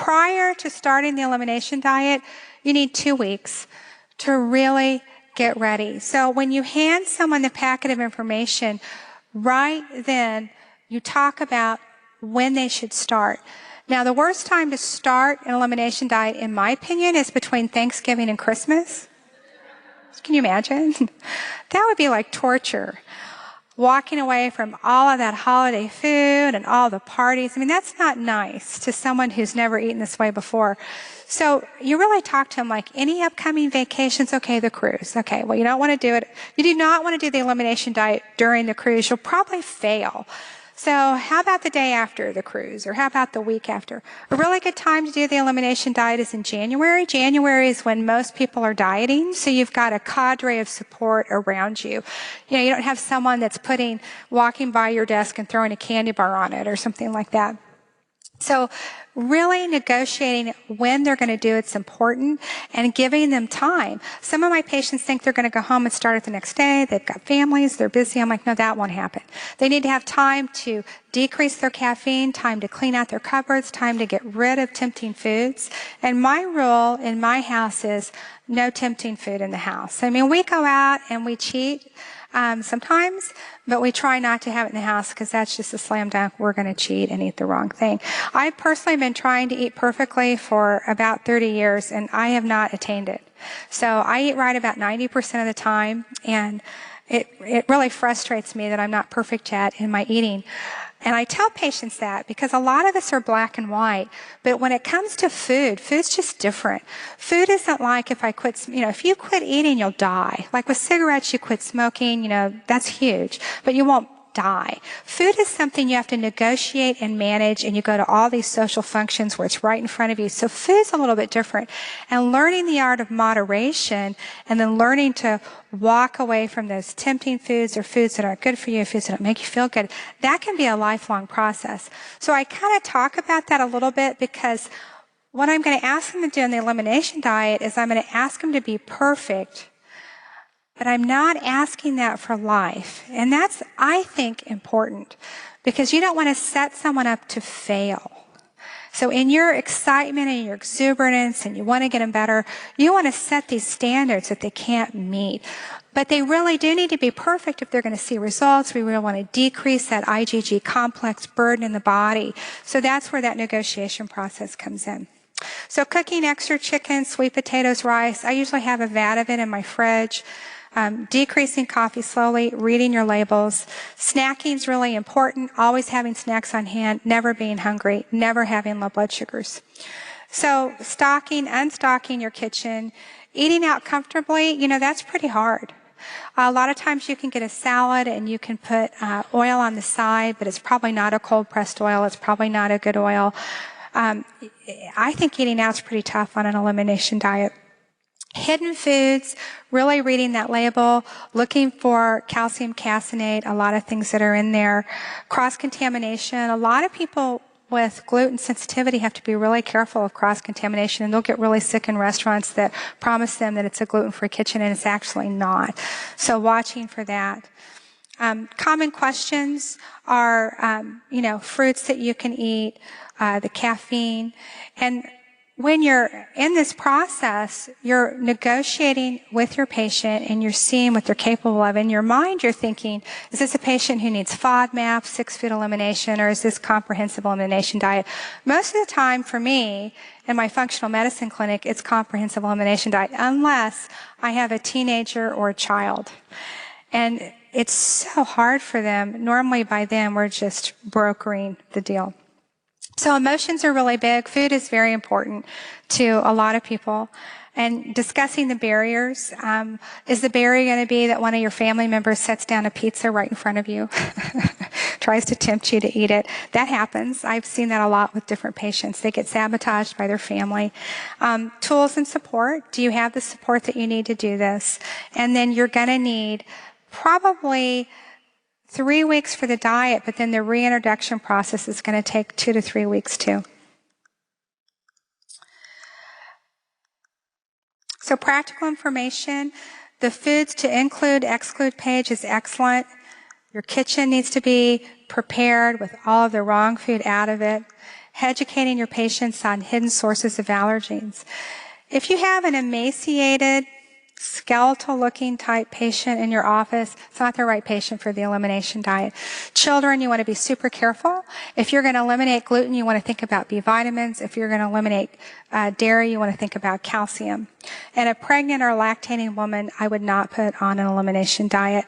prior to starting the elimination diet, you need 2 weeks to really get ready. So when you hand someone the packet of information, right then you talk about when they should start. Now, the worst time to start an elimination diet, in my opinion, is between Thanksgiving and Christmas. Can you imagine? That would be like torture. Walking away from all of that holiday food and all the parties. I mean, that's not nice to someone who's never eaten this way before. So you really talk to them like, any upcoming vacations? Okay, the cruise. Okay, well, you don't want to do it. You do not want to do the elimination diet during the cruise. You'll probably fail. So how about the day after the cruise, or how about the week after? A really good time to do the elimination diet is in January. January is when most people are dieting, so you've got a cadre of support around you. You know, you don't have someone that's walking by your desk and throwing a candy bar on it or something like that. So really negotiating when they're going to do it's important, and giving them time. Some of my patients think they're going to go home and start it the next day. They've got families, they're busy. I'm like, no, that won't happen. They need to have time to decrease their caffeine, time to clean out their cupboards, time to get rid of tempting foods. And my rule in my house is no tempting food in the house. I mean, we go out and we cheat sometimes, but we try not to have it in the house because that's just a slam dunk. We're going to cheat and eat the wrong thing. I've personally been trying to eat perfectly for about 30 years, and I have not attained it. So I eat right about 90% of the time, and it really frustrates me that I'm not perfect yet in my eating. And I tell patients that because a lot of us are black and white, but when it comes to food, food's just different. Food isn't like if if you quit eating, you'll die. Like with cigarettes, you quit smoking, that's huge, but you won't die. Food is something you have to negotiate and manage, and you go to all these social functions where it's right in front of you. So food's a little bit different. And learning the art of moderation, and then learning to walk away from those tempting foods or foods that aren't good for you, foods that don't make you feel good, that can be a lifelong process. So I kind of talk about that a little bit, because what I'm going to ask them to do in the elimination diet is I'm going to ask them to be perfect, but I'm not asking that for life. And that's, I think, important, because you don't want to set someone up to fail. So in your excitement and your exuberance, and you want to get them better, you want to set these standards that they can't meet. But they really do need to be perfect if they're going to see results. We really want to decrease that IgG complex burden in the body. So that's where that negotiation process comes in. So cooking extra chicken, sweet potatoes, rice. I usually have a vat of it in my fridge. Decreasing coffee slowly, reading your labels. Snacking is really important. Always having snacks on hand, never being hungry, never having low blood sugars. So unstocking your kitchen, eating out comfortably, that's pretty hard. A lot of times you can get a salad and you can put oil on the side, but it's probably not a cold pressed oil. It's probably not a good oil. I think eating out is pretty tough on an elimination diet. Hidden foods, really reading that label, looking for calcium caseinate, a lot of things that are in there. Cross-contamination. A lot of people with gluten sensitivity have to be really careful of cross-contamination, and they'll get really sick in restaurants that promise them that it's a gluten-free kitchen, and it's actually not. So watching for that. Common questions are, fruits that you can eat, the caffeine, and when you're in this process, you're negotiating with your patient and you're seeing what they're capable of. In your mind, you're thinking, is this a patient who needs FODMAP, 6-food elimination, or is this comprehensive elimination diet? Most of the time for me, in my functional medicine clinic, it's comprehensive elimination diet, unless I have a teenager or a child. And it's so hard for them. Normally by then, we're just brokering the deal. So emotions are really big. Food is very important to a lot of people. And discussing the barriers. Is the barrier going to be that one of your family members sets down a pizza right in front of you, tries to tempt you to eat it? That happens. I've seen that a lot with different patients. They get sabotaged by their family. Tools and support. Do you have the support that you need to do this? And then you're going to need probably 3 weeks for the diet, but then the reintroduction process is going to take 2 to 3 weeks too. So practical information, the foods to include, exclude page is excellent. Your kitchen needs to be prepared with all of the wrong food out of it. educating your patients on hidden sources of allergens. If you have an emaciated, skeletal-looking type patient in your office, it's not the right patient for the elimination diet. Children, you want to be super careful. If you're going to eliminate gluten, you want to think about B vitamins. If you're going to eliminate dairy, you want to think about calcium. And a pregnant or lactating woman, I would not put on an elimination diet.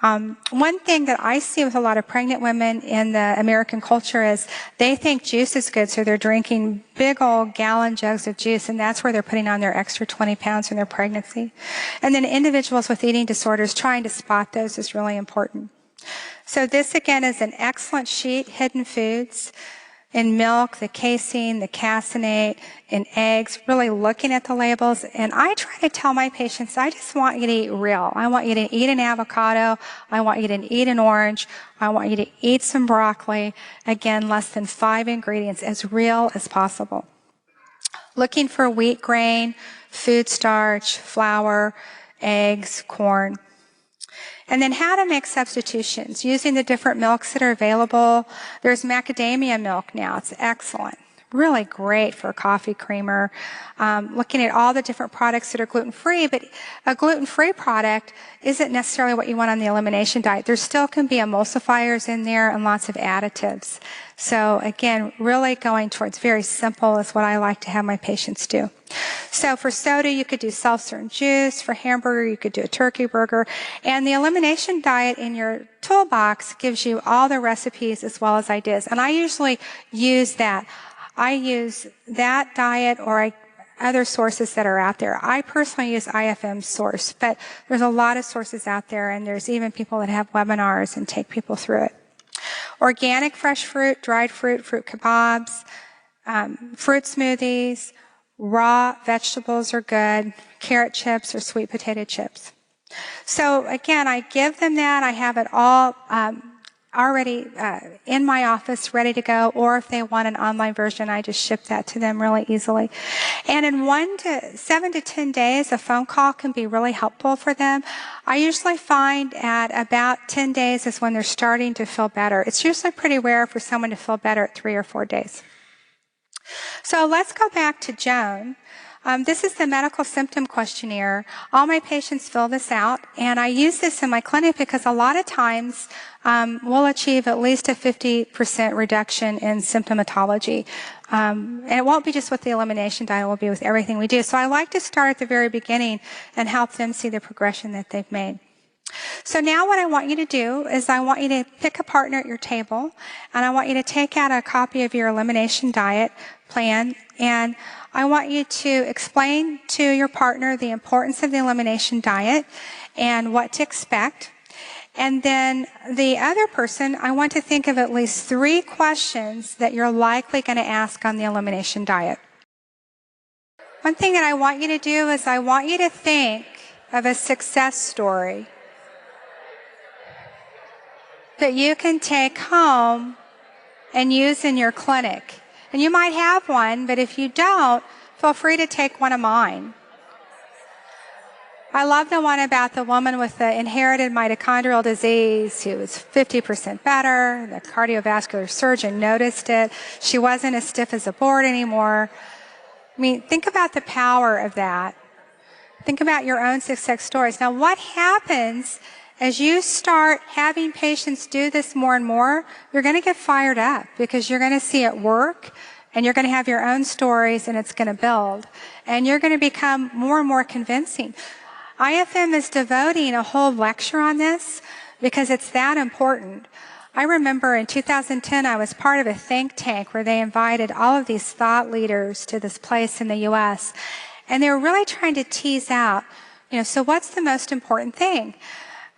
One thing that I see with a lot of pregnant women in the American culture is they think juice is good, so they're drinking big old gallon jugs of juice, and that's where they're putting on their extra 20 pounds in their pregnancy. And then individuals with eating disorders, trying to spot those is really important. So this, again, is an excellent sheet, hidden foods. In milk, the casein, the caseinate, in eggs, really looking at the labels. And I try to tell my patients, I just want you to eat real. I want you to eat an avocado. I want you to eat an orange. I want you to eat some broccoli. Again, less than 5 ingredients, as real as possible. Looking for wheat grain, food starch, flour, eggs, corn. And then how to make substitutions using the different milks that are available. There's macadamia milk now. It's excellent. Really great for a coffee creamer. Looking at all the different products that are gluten-free, but a gluten-free product isn't necessarily what you want on the elimination diet. There still can be emulsifiers in there and lots of additives. So again, really going towards very simple is what I like to have my patients do. So for soda, you could do seltzer and juice. For hamburger, you could do a turkey burger. And the elimination diet in your toolbox gives you all the recipes as well as ideas. And I usually use that. I use that diet or other sources that are out there. I personally use IFM source, but there's a lot of sources out there, and there's even people that have webinars and take people through it. Organic fresh fruit, dried fruit, fruit kebabs, fruit smoothies, raw vegetables are good, carrot chips or sweet potato chips. So again, I give them that. I have it all already in my office ready to go, or if they want an online version, I just ship that to them really easily. And in 7 to 10 days, a phone call can be really helpful for them. I usually find at about 10 days is when they're starting to feel better. It's usually pretty rare for someone to feel better at 3 or 4 days. So let's go back to Joan. This is the medical symptom questionnaire. All my patients fill this out, and I use this in my clinic because a lot of times we'll achieve at least a 50% reduction in symptomatology. And it won't be just with the elimination diet, it will be with everything we do. So I like to start at the very beginning and help them see the progression that they've made. So now what I want you to do is I want you to pick a partner at your table, and I want you to take out a copy of your elimination diet plan, and I want you to explain to your partner the importance of the elimination diet and what to expect. And then the other person, I want to think of at least 3 questions that you're likely going to ask on the elimination diet. One thing that I want you to do is I want you to think of a success story that you can take home and use in your clinic. And you might have one, but if you don't, feel free to take one of mine. I love the one about the woman with the inherited mitochondrial disease who was 50% better. The cardiovascular surgeon noticed it. She wasn't as stiff as a board anymore. I mean, think about the power of that. Think about your own success stories. Now, what happens as you start having patients do this more and more, you're going to get fired up because you're going to see it work, and you're going to have your own stories, and it's going to build. And you're going to become more and more convincing. IFM is devoting a whole lecture on this because it's that important. I remember in 2010, I was part of a think tank where they invited all of these thought leaders to this place in the U.S., and they were really trying to tease out, so what's the most important thing?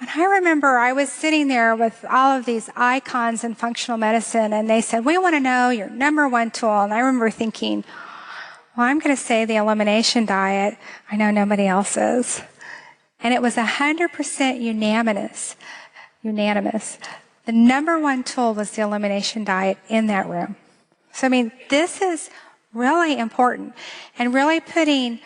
And I remember I was sitting there with all of these icons in functional medicine, and they said, we want to know your number 1 tool. And I remember thinking, well, I'm going to say the elimination diet. I know nobody else is. And it was 100% unanimous. The number 1 tool was the elimination diet in that room. So, I mean, this is really important. And really putting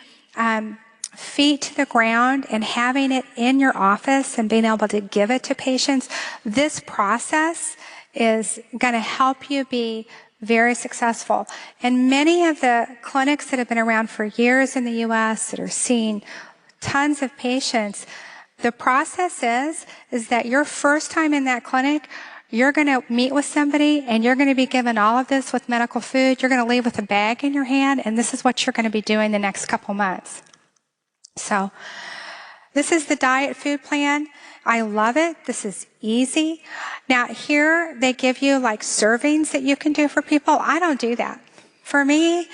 feet to the ground and having it in your office and being able to give it to patients, this process is going to help you be very successful. And many of the clinics that have been around for years in the U.S. that are seeing tons of patients, the process is that your first time in that clinic, you're going to meet with somebody and you're going to be given all of this with medical food. You're going to leave with a bag in your hand, and this is what you're going to be doing the next couple months. So this is the diet food plan. I love it. This is easy. Now here they give you like servings that you can do for people. I don't do that. For me,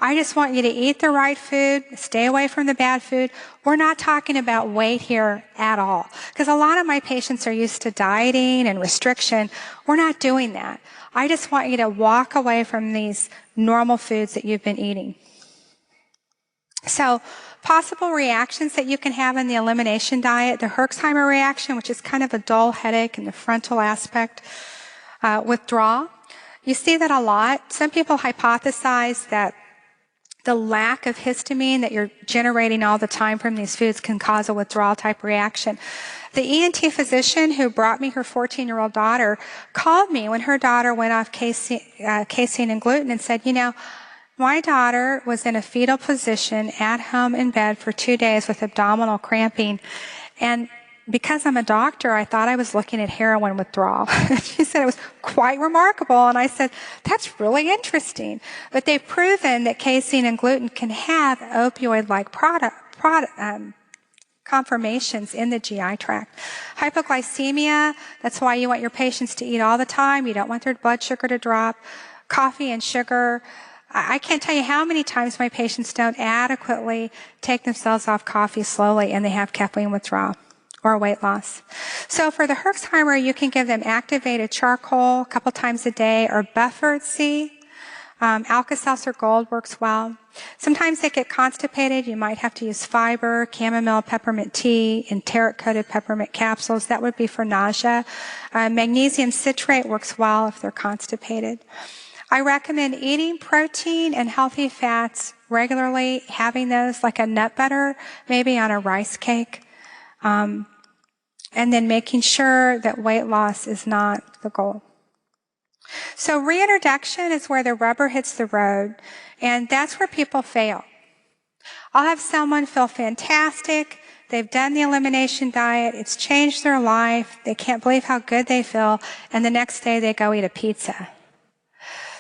I just want you to eat the right food, stay away from the bad food. We're not talking about weight here at all, because a lot of my patients are used to dieting and restriction. We're not doing that. I just want you to walk away from these normal foods that you've been eating. So, possible reactions that you can have in the elimination diet: the Herxheimer reaction, which is kind of a dull headache in the frontal aspect, withdrawal. You see that a lot. Some people hypothesize that the lack of histamine that you're generating all the time from these foods can cause a withdrawal type reaction. The ENT physician who brought me her 14-year-old daughter called me when her daughter went off casein and gluten and said, you know, my daughter was in a fetal position at home in bed for 2 days with abdominal cramping, and because I'm a doctor, I thought I was looking at heroin withdrawal. She said it was quite remarkable, and I said, that's really interesting. But they've proven that casein and gluten can have opioid-like conformations in the GI tract. Hypoglycemia, that's why you want your patients to eat all the time. You don't want their blood sugar to drop. Coffee and sugar. I can't tell you how many times my patients don't adequately take themselves off coffee slowly and they have caffeine withdrawal or weight loss. So for the Herxheimer, you can give them activated charcoal a couple times a day, or buffered C. Alka-Seltzer Gold works well. Sometimes they get constipated. You might have to use fiber, chamomile peppermint tea, enteric-coated peppermint capsules. That would be for nausea. Magnesium citrate works well if they're constipated. I recommend eating protein and healthy fats regularly, having those like a nut butter, maybe on a rice cake. And then making sure that weight loss is not the goal. So reintroduction is where the rubber hits the road, and that's where people fail. I'll have someone feel fantastic. They've done the elimination diet. It's changed their life. They can't believe how good they feel. And the next day they go eat a pizza.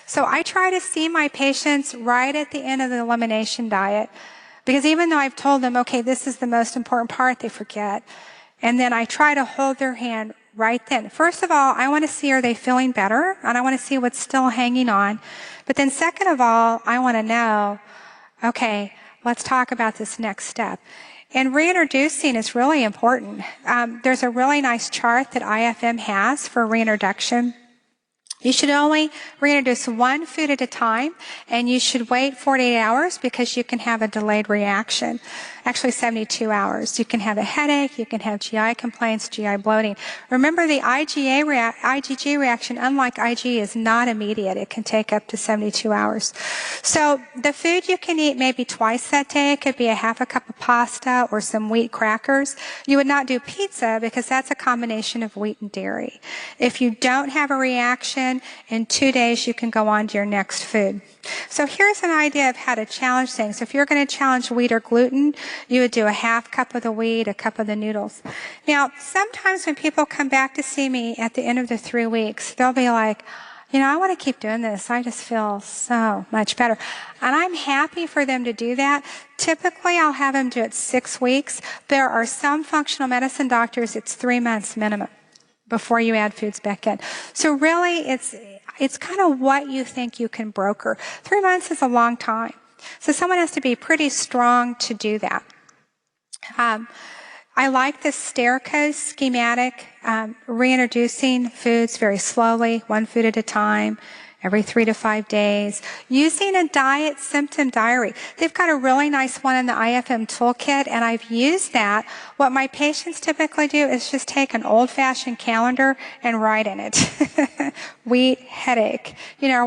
So I try to see my patients right at the end of the elimination diet, because even though I've told them, okay, this is the most important part, they forget. And then I try to hold their hand right then. First of all, I want to see, are they feeling better? And I want to see what's still hanging on. But then second of all, I want to know, okay, let's talk about this next step. And reintroducing is really important. There's a really nice chart that IFM has for reintroduction. You should only reintroduce one food at a time, and you should wait 48 hours because you can have a delayed reaction. Actually, 72 hours. You can have a headache, you can have GI complaints, GI bloating. Remember, the IgG reaction, unlike Ig, is not immediate. It can take up to 72 hours. So the food you can eat maybe twice that day could be a half a cup of pasta or some wheat crackers. You would not do pizza because that's a combination of wheat and dairy. If you don't have a reaction, in 2 days you can go on to your next food. So here's an idea of how to challenge things. If you're going to challenge wheat or gluten, you would do a half cup of the wheat, a cup of the noodles. Now, sometimes when people come back to see me at the end of the 3 weeks, they'll be like, you know, I want to keep doing this. I just feel so much better. And I'm happy for them to do that. Typically, I'll have them do it 6 weeks. There are some functional medicine doctors, it's 3 months minimum before you add foods back in. So really, it's kind of what you think you can broker. 3 months is a long time. So someone has to be pretty strong to do that. I like this stair code schematic, reintroducing foods very slowly, one food at a time, every 3 to 5 days, using a diet symptom diary. They've got a really nice one in the IFM toolkit, and I've used that. What my patients typically do is just take an old-fashioned calendar and write in it. Wheat, headache, you know, or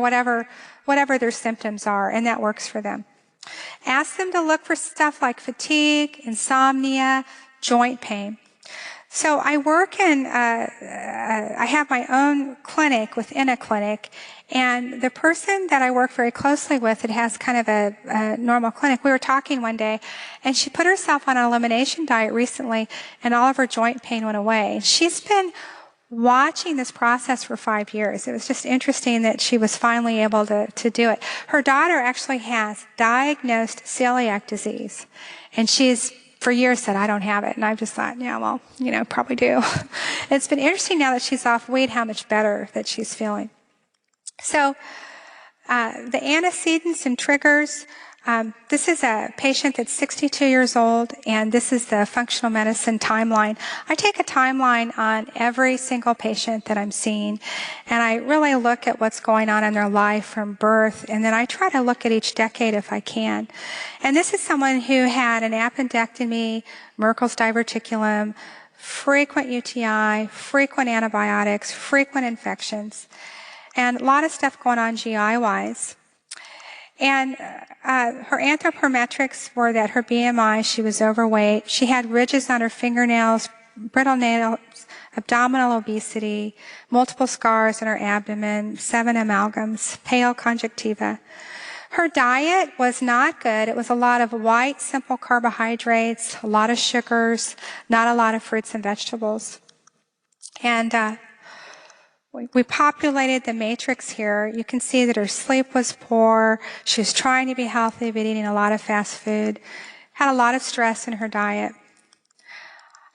whatever their symptoms are, and that works for them. Ask them to look for stuff like fatigue, insomnia, joint pain. So I work I have my own clinic within a clinic, and the person that I work very closely with, it has kind of a normal clinic. We were talking one day, and she put herself on an elimination diet recently, and all of her joint pain went away. She's been watching this process for 5 years. It was just interesting that she was finally able to do it. Her daughter actually has diagnosed celiac disease, and she's for years said, I don't have it. And I've just thought, yeah, well, probably do. It's been interesting now that she's off weed, how much better that she's feeling. So the antecedents and triggers, this is a patient that's 62 years old, and this is the functional medicine timeline. I take a timeline on every single patient that I'm seeing, and I really look at what's going on in their life from birth, and then I try to look at each decade if I can. And this is someone who had an appendectomy, Merkel's diverticulum, frequent UTI, frequent antibiotics, frequent infections, and a lot of stuff going on GI-wise. And her anthropometrics were that her BMI, she was overweight. She had ridges on her fingernails, brittle nails, abdominal obesity, multiple scars in her abdomen, 7 amalgams, pale conjunctiva. Her diet was not good. It was a lot of white, simple carbohydrates, a lot of sugars, not a lot of fruits and vegetables. And we populated the matrix here. You can see that her sleep was poor. She was trying to be healthy, but eating a lot of fast food. Had a lot of stress in her diet.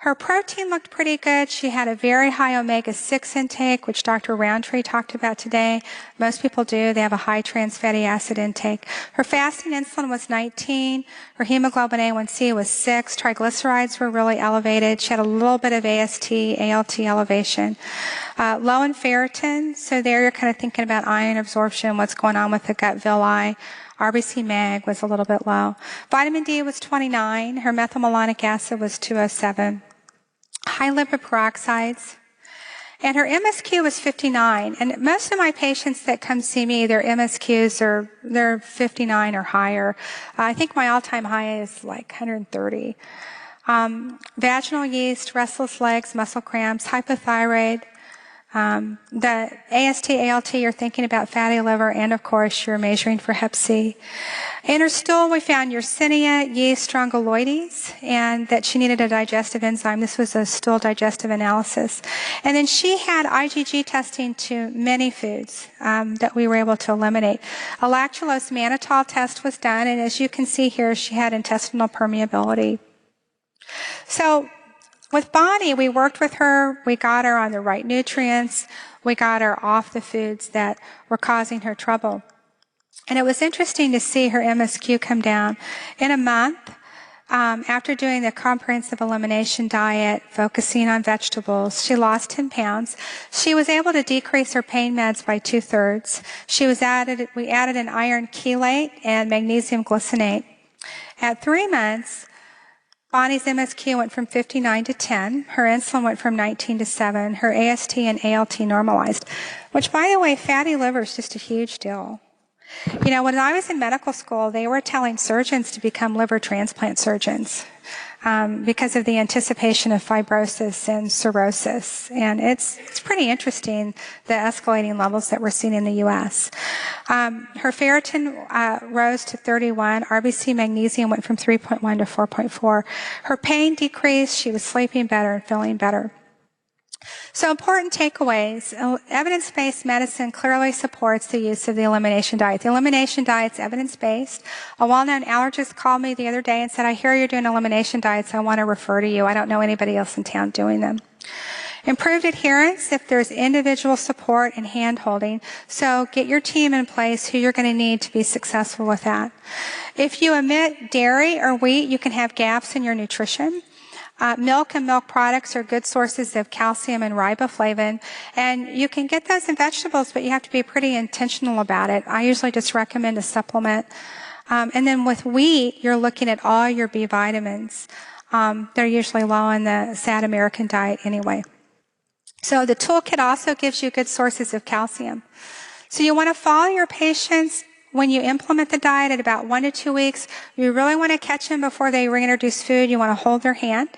Her protein looked pretty good. She had a very high omega-6 intake, which Dr. Roundtree talked about today. Most people do. They have a high trans fatty acid intake. Her fasting insulin was 19. Her hemoglobin A1C was 6. Triglycerides were really elevated. She had a little bit of AST, ALT elevation. Low in ferritin. So there you're kind of thinking about iron absorption, what's going on with the gut villi. RBC mag was a little bit low. Vitamin D was 29. Her methylmalonic acid was 207. High lipid peroxides. And her MSQ was 59. And most of my patients that come see me, their MSQs they're 59 or higher. I think my all-time high is like 130. Vaginal yeast, restless legs, muscle cramps, hypothyroid. The AST, ALT, you're thinking about fatty liver, and of course you're measuring for hep C. In her stool, we found Yersinia yeast strongyloides, and that she needed a digestive enzyme. This was a stool digestive analysis. And then she had IgG testing to many foods that we were able to eliminate. A lactulose mannitol test was done, and as you can see here, she had intestinal permeability. So with Bonnie, we worked with her. We got her on the right nutrients. We got her off the foods that were causing her trouble. And it was interesting to see her MSQ come down. In a month, after doing the comprehensive elimination diet, focusing on vegetables, she lost 10 pounds. She was able to decrease her pain meds by 2/3. We added an iron chelate and magnesium glycinate. At 3 months, Bonnie's MSQ went from 59 to 10. Her insulin went from 19 to 7. Her AST and ALT normalized, which, by the way, fatty liver is just a huge deal. When I was in medical school, they were telling surgeons to become liver transplant surgeons because of the anticipation of fibrosis and cirrhosis. And it's pretty interesting, the escalating levels that we're seeing in the U.S. Her ferritin rose to 31. RBC magnesium went from 3.1 to 4.4. Her pain decreased. She was sleeping better and feeling better. So important takeaways. Evidence-based medicine clearly supports the use of the elimination diet. The elimination diet's evidence-based. A well-known allergist called me the other day and said, I hear you're doing elimination diets. I want to refer to you. I don't know anybody else in town doing them. Improved adherence if there's individual support and hand-holding. So get your team in place who you're going to need to be successful with that. If you omit dairy or wheat, you can have gaps in your nutrition. Milk and milk products are good sources of calcium and riboflavin, and you can get those in vegetables, but you have to be pretty intentional about it. I usually just recommend a supplement. And then with wheat, you're looking at all your B vitamins. They're usually low in the SAD American diet anyway. So the toolkit also gives you good sources of calcium. So you want to follow your patients when you implement the diet at about 1 to 2 weeks. You really want to catch them before they reintroduce food. You want to hold their hand.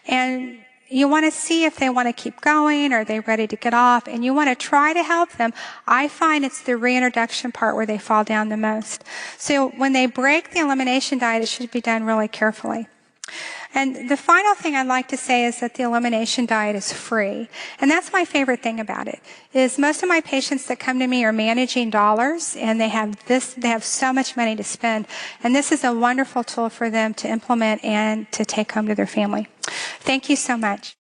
And you want to see if they want to keep going, or are they ready to get off, and you want to try to help them. I find it's the reintroduction part where they fall down the most. So when they break the elimination diet, it should be done really carefully. And the final thing I'd like to say is that the elimination diet is free. And that's my favorite thing about it, is most of my patients that come to me are managing dollars, and they have so much money to spend. And this is a wonderful tool for them to implement and to take home to their family. Thank you so much.